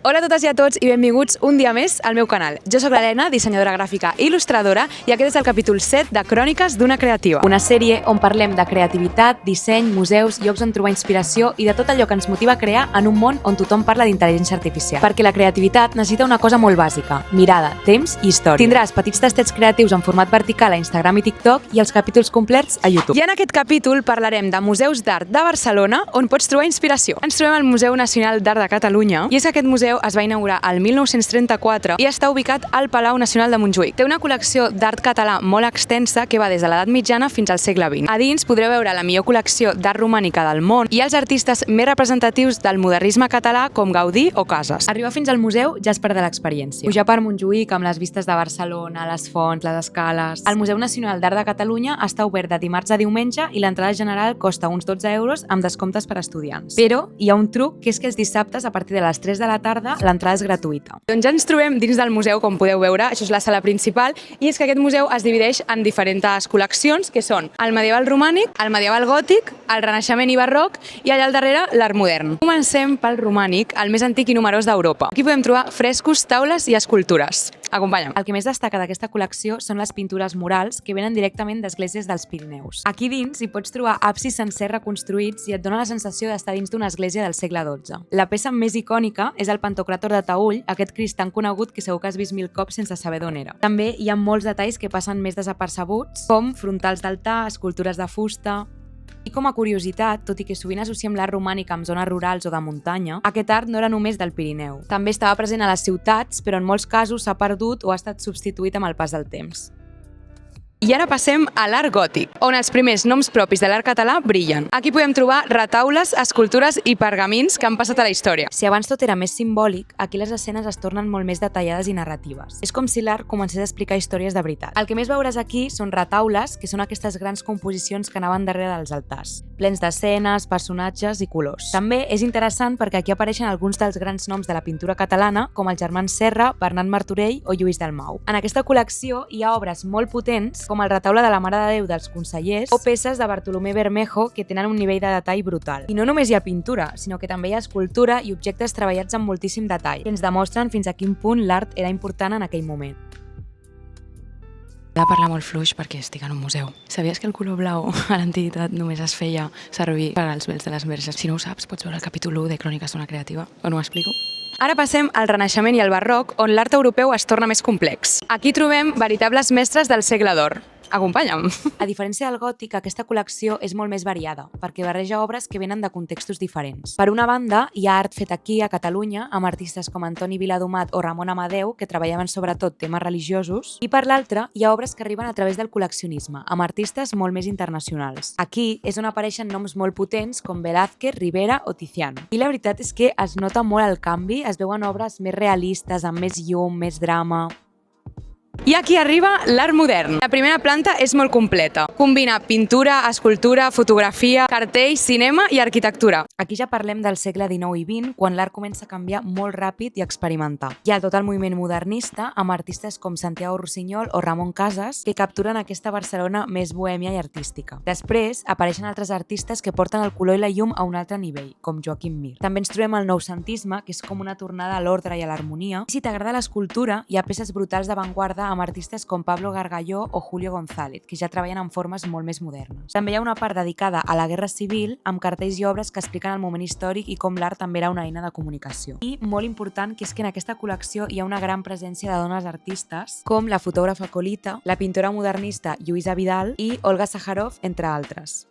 Hola a totes i a tots i benvinguts un dia més al meu canal. Jo sóc l'Helena, dissenyadora gràfica i il·lustradora, i aquest és el capítol 7 de Cròniques d'una creativa. Una sèrie on parlem de creativitat, disseny, museus, llocs on trobar inspiració i de tot allò que ens motiva a crear en un món on tothom parla d'intel·ligència artificial. Perquè la creativitat necessita una cosa molt bàsica: mirada, temps i història. Tindràs petits tastets creatius en format vertical a Instagram i TikTok i els capítols complets a YouTube. I en aquest capítol parlarem de museus d'art de Barcelona on pots trobar inspiració. Ens trobem al Museu Nacional d'Art de Catalunya i és que aquest museu es va inaugurar el 1934 i està ubicat al Palau Nacional de Montjuïc. Té una col·lecció d'art català molt extensa que va des de l'edat mitjana fins al segle XX. A dins podreu veure la millor col·lecció d'art romànica del món i els artistes més representatius del modernisme català com Gaudí o Casas. Arribar fins al museu ja és part de l'experiència. Pujar per Montjuïc amb les vistes de Barcelona, les fonts, les escales... El Museu Nacional d'Art de Catalunya està obert de dimarts a diumenge i l'entrada general costa uns 12 euros amb descomptes per a estudiants. Però hi ha un truc, que és que els dissabtes a partir de les 3 de la tarda l'entrada és gratuïta. Doncs ja ens trobem dins del museu, com podeu veure, això és la sala principal, i és que aquest museu es divideix en diferents col·leccions, que són el medieval romànic, el medieval gòtic, el renaixement i barroc, i allà al darrere l'art modern. Comencem pel romànic, el més antic i numerós d'Europa. Aquí podem trobar frescos, taules i escultures. Acompanya'm. El que més destaca d'aquesta col·lecció són les pintures murals que venen directament d'esglésies dels Pirineus. Aquí dins hi pots trobar absis sencers reconstruïts i et dona la sensació d'estar dins d'una església del segle XII. La peça més icònica és el Pantocràtor de Taüll, aquest Crist tan conegut que segur que has vist 1000 cops sense saber d'on era. També hi ha molts detalls que passen més desapercebuts, com frontals d'altar, escultures de fusta... I com a curiositat, tot i que sovint associem l'art romànic amb zones rurals o de muntanya, aquest art no era només del Pirineu. També estava present a les ciutats, però en molts casos s'ha perdut o ha estat substituït amb el pas del temps. I ara passem a l'art gòtic, on els primers noms propis de l'art català brillen. Aquí podem trobar retaules, escultures i pergamins que han passat a la història. Si abans tot era més simbòlic, aquí les escenes es tornen molt més detallades i narratives. És com si l'art comencés a explicar històries de veritat. El que més veuràs aquí són retaules, que són aquestes grans composicions que anaven darrere dels altars, plens d'escenes, personatges i colors. També és interessant perquè aquí apareixen alguns dels grans noms de la pintura catalana, com els germans Serra, Bernat Martorell o Lluís Dalmau. En aquesta col·lecció hi ha obres molt potents, com el retaule de la Mare de Déu dels Consellers o peces de Bartolomé Bermejo que tenen un nivell de detall brutal. I no només hi ha pintura, sinó que també hi ha escultura i objectes treballats amb moltíssim detall, que ens demostren fins a quin punt l'art era important en aquell moment. He de parlar molt fluix perquè estic en un museu. Sabies que el color blau a l'antiguitat només es feia servir per als vels de les verges? Si no ho saps, pots veure el capítol 1 de Cròniques d'una creativa, on ho explico. Ara passem al Renaixement i al Barroc, on l'art europeu es torna més complex. Aquí trobem veritables mestres del segle d'or. Acompanya'm. A diferència del gòtic, aquesta col·lecció és molt més variada, perquè barreja obres que venen de contextos diferents. Per una banda, hi ha art fet aquí, a Catalunya, amb artistes com Antoni Viladomat o Ramon Amadeu, que treballaven sobretot temes religiosos, i per l'altra, hi ha obres que arriben a través del col·leccionisme, amb artistes molt més internacionals. Aquí és on apareixen noms molt potents com Velázquez, Rivera o Tiziano. I la veritat és que es nota molt el canvi, es veuen obres més realistes, amb més llum, més drama... I aquí arriba l'art modern. La primera planta és molt completa. Combina pintura, escultura, fotografia, cartells, cinema i arquitectura. Aquí ja parlem del segle XIX i XX, quan l'art comença a canviar molt ràpid i experimentar. Hi ha tot el moviment modernista, amb artistes com Santiago Rusiñol o Ramon Casas, que capturen aquesta Barcelona més bohèmia i artística. Després, apareixen altres artistes que porten el color i la llum a un altre nivell, com Joaquim Mir. També ens trobem el noucentisme, que és com una tornada a l'ordre i a l'harmonia. I si t'agrada l'escultura, hi ha peces brutals d'avantguarda amb artistes com Pablo Gargalló o Julio González, que ja treballen en formes molt més modernes. També hi ha una part dedicada a la Guerra Civil, amb cartells i obres que expliquen el moment històric i com l'art també era una eina de comunicació. I molt important, que és que en aquesta col·lecció hi ha una gran presència de dones artistes, com la fotògrafa Colita, la pintora modernista Lluïsa Vidal i Olga Sajarov, entre altres.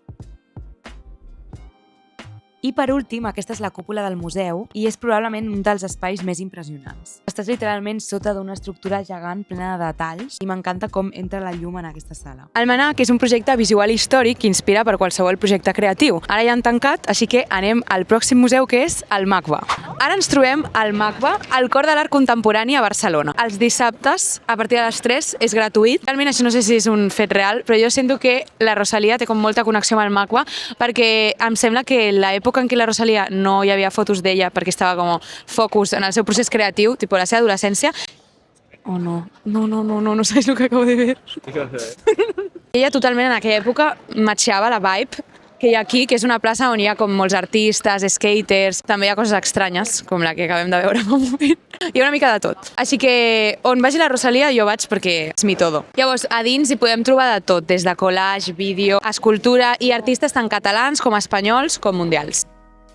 I per últim, aquesta és la cúpula del museu i és probablement un dels espais més impressionants. Estàs literalment sota d'una estructura gegant plena de detalls i m'encanta com entra la llum en aquesta sala. El MNAC és un projecte visual històric que inspira per qualsevol projecte creatiu. Ara ja han tancat, així que anem al pròxim museu, que és el MACBA. Ara ens trobem al MACBA, al cor de l'art contemporani a Barcelona. Els dissabtes, a partir de les 3, és gratuït. Realment això no sé si és un fet real, però jo sento que la Rosalia té com molta connexió amb el MACBA, perquè em sembla que l'època en què la Rosalia no hi havia fotos d'ella perquè estava com focus en el seu procés creatiu, tipus la seva adolescència. Oh no, no sabes el que acabo de ver. Ella totalment en aquella època matxava la vibe que hi ha aquí, que és una plaça on hi ha com molts artistes, skaters, també hi ha coses estranyes, com la que acabem de veure fa un moment. Hi ha una mica de tot. Així que on vagi la Rosalia jo vaig perquè és mi todo. Llavors, a dins hi podem trobar de tot, des de collage, vídeo, escultura i artistes tant catalans com espanyols com mundials.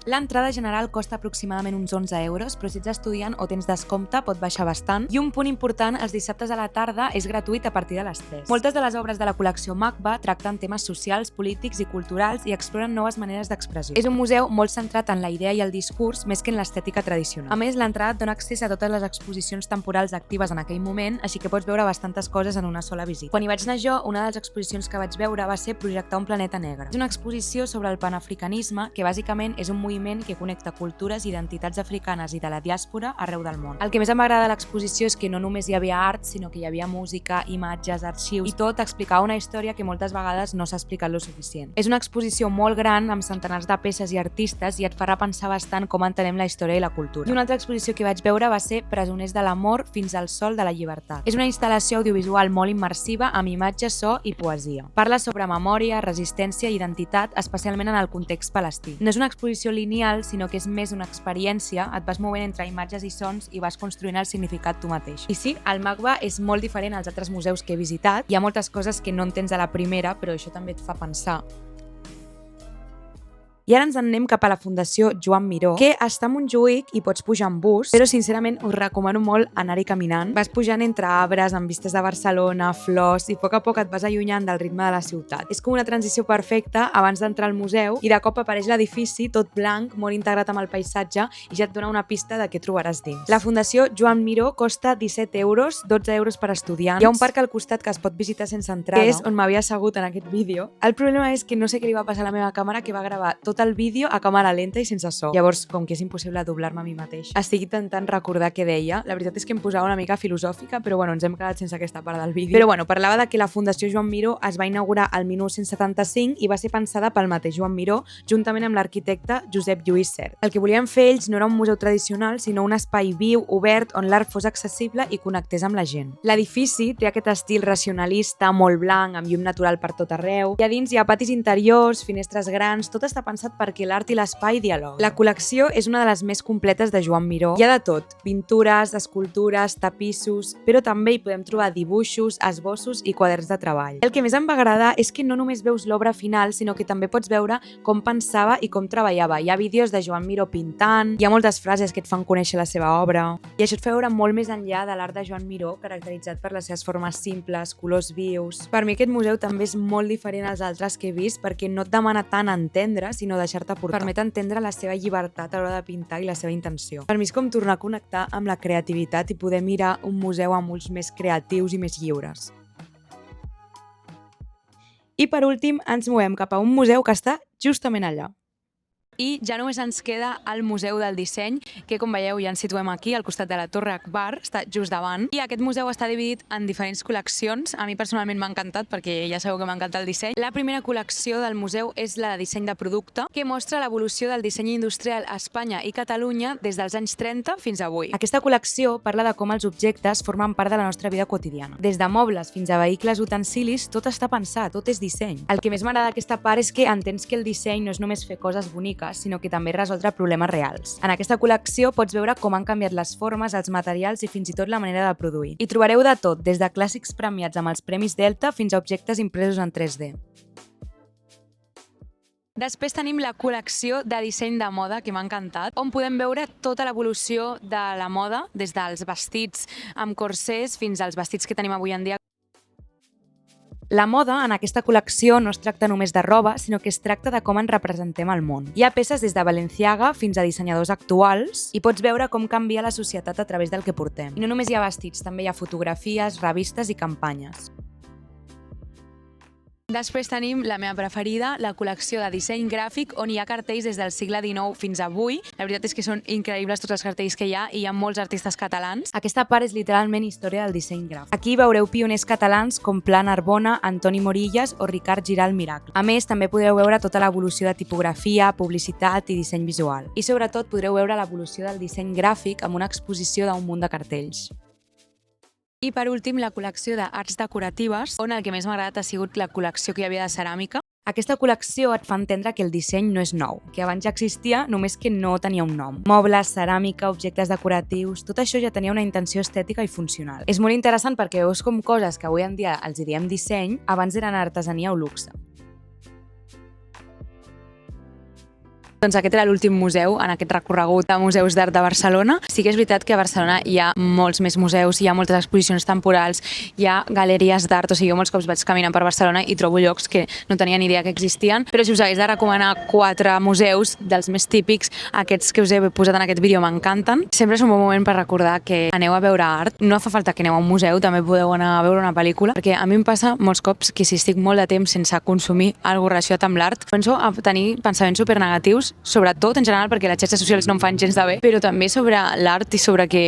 L'entrada general costa aproximadament uns 11 euros, però si ets estudiant o tens descompte pot baixar bastant. I un punt important, els dissabtes a la tarda és gratuït a partir de les 3. Moltes de les obres de la col·lecció MACBA tracten temes socials, polítics i culturals i exploren noves maneres d'expressió. És un museu molt centrat en la idea i el discurs més que en l'estètica tradicional. A més, l'entrada et dona accés a totes les exposicions temporals actives en aquell moment, així que pots veure bastantes coses en una sola visita. Quan hi vaig anar jo, una de les exposicions que vaig veure va ser Projectar un planeta negre. És una exposició sobre el panafricanisme, que bàsicament és un moviment que connecta cultures i identitats africanes i de la diàspora arreu del món. El que més em va agradar de l'exposició és que no només hi havia art, sinó que hi havia música, imatges, arxius i tot explicava una història que moltes vegades no s'ha explicat lo suficient. És una exposició molt gran amb centenars de peces i artistes i et fa repensar bastant com entenem la història i la cultura. I una altra exposició que vaig veure va ser Presoners de l'amor fins al sol de la llibertat. És una instal·lació audiovisual molt immersiva amb imatge, so i poesia. Parla sobre memòria, resistència i identitat, especialment en el context palestí. No és una exposició lineal, sinó que és més una experiència, et vas movent entre imatges i sons i vas construint el significat tu mateix. I sí, el MACBA és molt diferent als altres museus que he visitat, hi ha moltes coses que no entens a la primera, però això també et fa pensar. I ara ens en anem cap a la Fundació Joan Miró, que està a Montjuïc i pots pujar en bus, però sincerament us recomano molt anar-hi caminant. Vas pujant entre arbres, amb vistes de Barcelona, flors, i a poc et vas allunyant del ritme de la ciutat. És com una transició perfecta abans d'entrar al museu i de cop apareix l'edifici tot blanc, molt integrat amb el paisatge i ja et dona una pista de què trobaràs dins. La Fundació Joan Miró costa 17 euros, 12 euros per estudiants. Hi ha un parc al costat que es pot visitar sense entrada, que és on m'havia assegut en aquest vídeo. El problema és que no sé què li va passar a la meva càmera, que va gravar tot el vídeo a càmera lenta i sense so. Llavors, com que és impossible doblar-me a mi mateix, estic intentant recordar què deia. La veritat és que em posava una mica filosòfica, però bueno, ens hem quedat sense aquesta part del vídeo. Però bueno, parlava de que la Fundació Joan Miró es va inaugurar el 1975 i va ser pensada pel mateix Joan Miró, juntament amb l'arquitecte Josep Lluís Sert. El que volien fer ells no era un museu tradicional, sinó un espai viu, obert, on l'art fos accessible i connectés amb la gent. L'edifici té aquest estil racionalista, molt blanc, amb llum natural per tot arreu, i a dins hi ha patis interiors, finestres grans, tot està pensat perquè l'art i l'espai dialoguen. La col·lecció és una de les més completes de Joan Miró. Hi ha de tot, pintures, escultures, tapissos, però també hi podem trobar dibuixos, esbossos i quaderns de treball. El que més em va agradar és que no només veus l'obra final, sinó que també pots veure com pensava i com treballava. Hi ha vídeos de Joan Miró pintant, hi ha moltes frases que et fan conèixer la seva obra, i això et fa veure molt més enllà de l'art de Joan Miró, caracteritzat per les seves formes simples, colors vius. Per mi aquest museu també és molt diferent als altres que he vist perquè no et demana tant entendre, sinó deixar-te portar. Permet entendre la seva llibertat a l'hora de pintar i la seva intenció. Per mi és com tornar a connectar amb la creativitat i poder mirar un museu amb ulls més creatius i més lliures. I per últim ens movem cap a un museu que està justament allà. I ja només ens queda el Museu del Disseny, que com veieu ja ens situem aquí, al costat de la Torre Akbar, està just davant. I aquest museu està dividit en diferents col·leccions. A mi personalment m'ha encantat, perquè ja sabeu que m'encanta el disseny. La primera col·lecció del museu és la de disseny de producte, que mostra l'evolució del disseny industrial a Espanya i Catalunya des dels anys 30 fins avui. Aquesta col·lecció parla de com els objectes formen part de la nostra vida quotidiana. Des de mobles fins a vehicles utensilis, tot està pensat, tot és disseny. El que més m'agrada d'aquesta part és que entens que el disseny no és només fer coses boniques, sinó que també resoldre problemes reals. En aquesta col·lecció pots veure com han canviat les formes, els materials i fins i tot la manera de produir. Hi trobareu de tot, des de clàssics premiats amb els Premis Delta fins a objectes impresos en 3D. Després tenim la col·lecció de disseny de moda, que m'ha encantat, on podem veure tota l'evolució de la moda, des dels vestits amb corsers fins als vestits que tenim avui en dia. La moda en aquesta col·lecció no es tracta només de roba, sinó que es tracta de com ens representem al món. Hi ha peces des de Balenciaga fins a dissenyadors actuals i pots veure com canvia la societat a través del que portem. I no només hi ha vestits, també hi ha fotografies, revistes i campanyes. Després tenim la meva preferida, la col·lecció de disseny gràfic, on hi ha cartells des del segle XIX fins avui. La veritat és que són increïbles tots els cartells que hi ha i hi ha molts artistes catalans. Aquesta part és literalment història del disseny gràfic. Aquí veureu pioners catalans com Pla Narbona, Antoni Morillas o Ricard Giral Miracle. A més, també podreu veure tota l'evolució de tipografia, publicitat i disseny visual. I sobretot podreu veure l'evolució del disseny gràfic amb una exposició d'un munt de cartells. I per últim, la col·lecció d'arts decoratives, on el que més m'ha agradat ha sigut la col·lecció que hi havia de ceràmica. Aquesta col·lecció et fa entendre que el disseny no és nou, que abans ja existia, només que no tenia un nom. Mobles, ceràmica, objectes decoratius, tot això ja tenia una intenció estètica i funcional. És molt interessant perquè veus com coses que avui en dia els diem disseny, abans eren artesania o luxe. Doncs aquest era l'últim museu en aquest recorregut de museus d'art de Barcelona. Sí que és veritat que a Barcelona hi ha molts més museus, hi ha moltes exposicions temporals, hi ha galeries d'art, o sigui, jo molts cops vaig caminant per Barcelona i trobo llocs que no tenia ni idea que existien, però si us hagués de recomanar 4 museus dels més típics, aquests que us he posat en aquest vídeo m'encanten. Sempre és un bon moment per recordar que aneu a veure art, no fa falta que aneu a un museu, també podeu anar a veure una pel·lícula, perquè a mi em passa molts cops que si estic molt de temps sense consumir alguna cosa relacionat amb l'art, començo a tenir pensaments supernegatius, sobretot en general perquè les xarxes socials no em fan gens de bé, però també sobre l'art i sobre que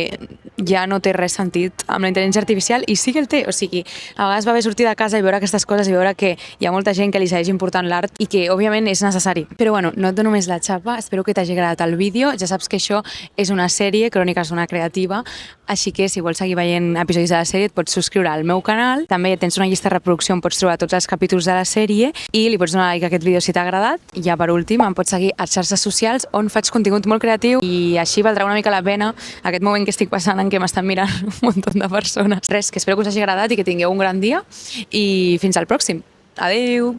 ja no té res sentit amb la intel·ligència artificial, i sí que el té, o sigui, a vegades va bé sortir de casa i veure aquestes coses i veure que hi ha molta gent que li segueix important l'art i que òbviament és necessari. Però bueno, no et dono més la xapa, espero que t'hagi agradat el vídeo, ja saps que això és una sèrie, Cròniques d'una creativa, així que si vols seguir veient episodis de la sèrie et pots subscriure al meu canal, també tens una llista de reproducció on pots trobar tots els capítols de la sèrie i li pots donar like a aquest vídeo si t'ha agradat, i ja per últim em pots seguir a xarxes socials on faig contingut molt creatiu i així valdrà una mica la pena aquest moment que estic passant en què m'estan mirant un munt de persones. Res, que espero que us hagi agradat i que tingueu un gran dia i fins al pròxim. Adeu!